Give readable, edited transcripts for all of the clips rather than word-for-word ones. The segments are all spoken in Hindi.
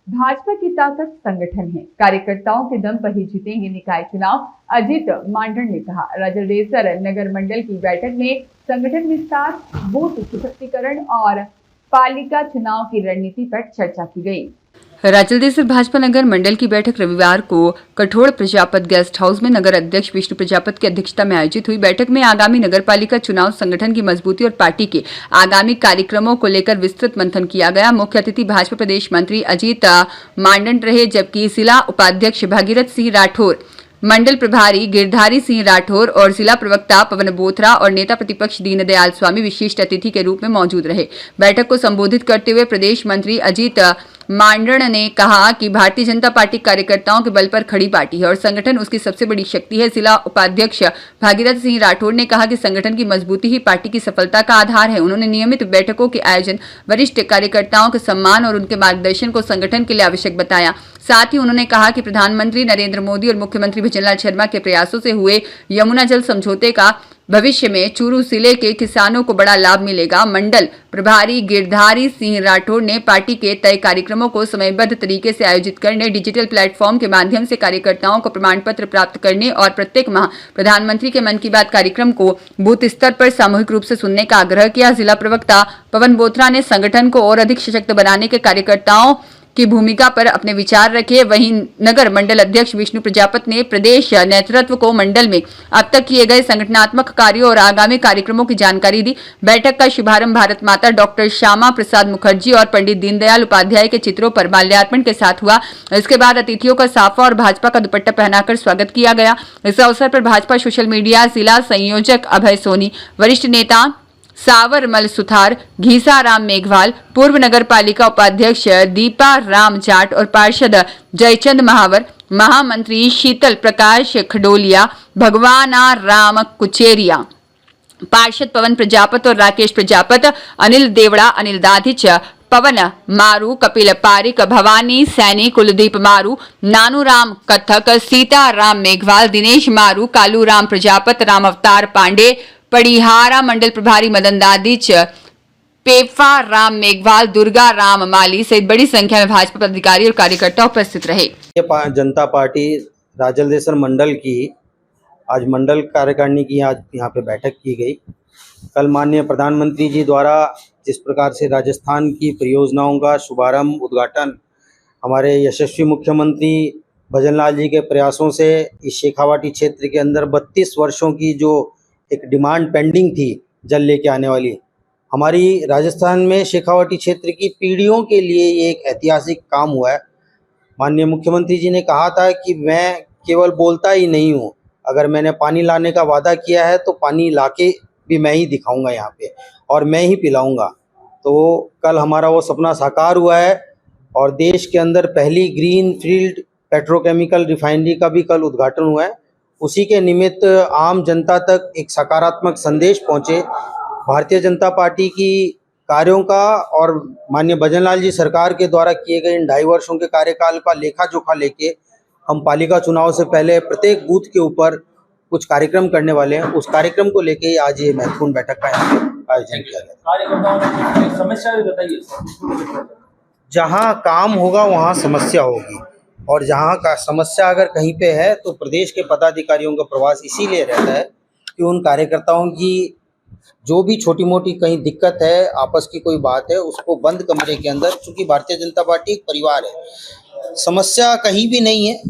भाजपा की ताकत संगठन है, कार्यकर्ताओं के दम पर ही जीतेंगे निकाय चुनाव, अजीत मांडन ने कहा। राजलदेसर नगर मंडल की बैठक में संगठन विस्तार, बूथ सशक्तिकरण और पालिका चुनाव की रणनीति पर चर्चा की गई। राजलदेसर भाजपा नगर मंडल की बैठक रविवार को कठोड़ प्रजापत गेस्ट हाउस में नगर अध्यक्ष विष्णु प्रजापत की अध्यक्षता में आयोजित हुई। बैठक में आगामी नगरपालिका चुनाव, संगठन की मजबूती और पार्टी के आगामी कार्यक्रमों को लेकर विस्तृत मंथन किया गया। मुख्य अतिथि भाजपा प्रदेश मंत्री अजीत मांडन रहे, जबकि जिला उपाध्यक्ष भागीरथ सिंह राठौर, मंडल प्रभारी गिरधारी सिंह राठौर और जिला प्रवक्ता पवन बोथरा और नेता प्रतिपक्ष दीनदयाल स्वामी विशिष्ट अतिथि के रूप में मौजूद रहे। बैठक को संबोधित करते हुए प्रदेश मंत्री अजीत मांडन ने कहा कि भारतीय जनता पार्टी कार्यकर्ताओं के बल पर खड़ी पार्टी है और संगठन उसकी सबसे बड़ी शक्ति है। जिला उपाध्यक्ष भागीरथ सिंह राठौर ने कहा कि संगठन की मजबूती ही पार्टी की सफलता का आधार है। उन्होंने नियमित बैठकों के आयोजन, वरिष्ठ कार्यकर्ताओं के सम्मान और उनके मार्गदर्शन को संगठन के लिए आवश्यक बताया। साथ ही उन्होंने कहा कि प्रधानमंत्री नरेंद्र मोदी और मुख्यमंत्री भजनलाल शर्मा के प्रयासों से हुए यमुना जल समझौते का भविष्य में चूरू जिले के किसानों को बड़ा लाभ मिलेगा। मंडल प्रभारी गिरधारी सिंह राठौर ने पार्टी के तय कार्यक्रमों को समयबद्ध तरीके से आयोजित करने, डिजिटल प्लेटफॉर्म के माध्यम से कार्यकर्ताओं को प्रमाण पत्र प्राप्त करने और प्रत्येक माह प्रधानमंत्री के मन की बात कार्यक्रम को बूथ स्तर पर सामूहिक रूप से सुनने का आग्रह किया। जिला प्रवक्ता पवन बोथरा ने संगठन को और अधिक सशक्त बनाने के कार्यकर्ताओं की भूमिका पर अपने विचार रखे। वहीं नगर मंडल अध्यक्ष विष्णु प्रजापत ने प्रदेश नेतृत्व को मंडल में अब तक किए गए संगठनात्मक कार्यों और आगामी कार्यक्रमों की जानकारी दी। बैठक का शुभारंभ भारत माता डॉक्टर श्यामा प्रसाद मुखर्जी और पंडित दीनदयाल उपाध्याय के चित्रों पर माल्यार्पण के साथ हुआ। इसके बाद अतिथियों का साफा और भाजपा का दुपट्टा पहनाकर स्वागत किया गया। इस अवसर पर भाजपा सोशल मीडिया जिला संयोजक अभय सोनी, वरिष्ठ नेता सावरमल सुथार, घीसा राम मेघवाल, पूर्व नगर पालिका उपाध्यक्ष दीपा राम जाट और पार्षद जयचंद महावर, महामंत्री शीतल प्रकाश खडोलिया, भगवाना राम कुचेरिया, पार्षद पवन प्रजापत और राकेश प्रजापत, अनिल देवड़ा, अनिल दाधिच, पवन मारू, कपिल पारिक, भवानी सैनी, कुलदीप मारू, नानू राम कथक, सीता राम मेघवाल, दिनेश मारू, कालू राम प्रजापत, राम अवतार पांडे, पड़िहारा मंडल प्रभारी मदन दादिच, पेफा राम मेघवाल, दुर्गा राम माली सहित बड़ी संख्या में भाजपा पदाधिकारी और कार्यकर्ता उपस्थित रहे। जनता पार्टी राजलदेसर मंडल की आज मंडल कार्यकारिणी की आज यहाँ पे बैठक की गई। कल माननीय प्रधानमंत्री जी द्वारा जिस प्रकार से राजस्थान की परियोजनाओं का शुभारंभ, उद्घाटन हमारे यशस्वी मुख्यमंत्री भजनलाल जी के प्रयासों से इस शेखावाटी क्षेत्र के अंदर 32 वर्षों की जो एक डिमांड पेंडिंग थी जल लेके आने वाली, हमारी राजस्थान में शेखावाटी क्षेत्र की पीढ़ियों के लिए ये एक ऐतिहासिक काम हुआ है। माननीय मुख्यमंत्री जी ने कहा था कि मैं केवल बोलता ही नहीं हूँ, अगर मैंने पानी लाने का वादा किया है तो पानी लाके भी मैं ही दिखाऊंगा यहाँ पे और मैं ही पिलाऊंगा। तो कल हमारा वो सपना साकार हुआ है और देश के अंदर पहली ग्रीन फील्ड पेट्रोकेमिकल रिफाइनरी का भी कल उद्घाटन हुआ है। उसी के निमित्त आम जनता तक एक सकारात्मक संदेश पहुंचे भारतीय जनता पार्टी की कार्यों का और माननीय भजनलाल जी सरकार के द्वारा किए गए इन 2.5 वर्षों के कार्यकाल का लेखा जोखा लेके हम पालिका चुनाव से पहले प्रत्येक बूथ के ऊपर कुछ कार्यक्रम करने वाले हैं। उस कार्यक्रम को लेके आज ये महत्वपूर्ण बैठक का आयोजन किया गया। समस्या भी बताइए। जहाँ काम होगा वहाँ समस्या होगी और जहाँ का समस्या अगर कहीं पे है तो प्रदेश के पदाधिकारियों का प्रवास इसीलिए रहता है कि उन कार्यकर्ताओं की जो भी छोटी मोटी कहीं दिक्कत है, आपस की कोई बात है, उसको बंद कमरे के अंदर, चूंकि भारतीय जनता पार्टी एक परिवार है, समस्या कहीं भी नहीं है,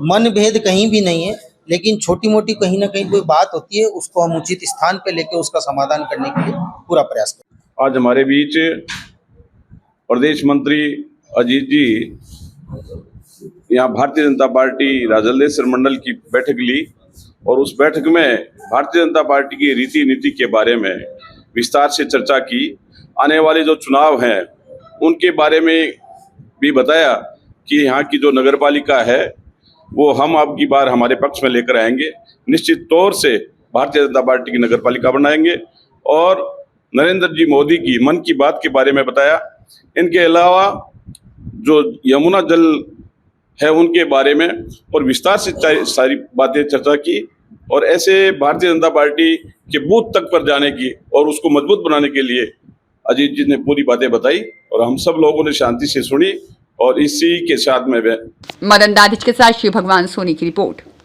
मनभेद कहीं भी नहीं है, लेकिन छोटी मोटी कहीं ना कहीं कोई बात होती है, उसको हम उचित स्थान पे लेके उसका समाधान करने के लिए पूरा प्रयास करें। आज हमारे बीच प्रदेश मंत्री अजीत जी यहाँ भारतीय जनता पार्टी राजलदेसर मंडल की बैठक ली और उस बैठक में भारतीय जनता पार्टी की रीति नीति के बारे में विस्तार से चर्चा की। आने वाले जो चुनाव हैं उनके बारे में भी बताया कि यहाँ की जो नगरपालिका है वो हम अब की बार हमारे पक्ष में लेकर आएंगे। निश्चित तौर से भारतीय जनता पार्टी की नगरपालिका बनाएंगे और नरेंद्र जी मोदी की मन की बात के बारे में बताया। इनके अलावा जो यमुना जल है उनके बारे में और विस्तार से सारी बातें चर्चा की और ऐसे भारतीय जनता पार्टी के बूथ तक पर जाने की और उसको मजबूत बनाने के लिए अजीत जी ने पूरी बातें बताई और हम सब लोगों ने शांति से सुनी और इसी के साथ में मदन दादिच के साथ शिव भगवान सोनी की रिपोर्ट।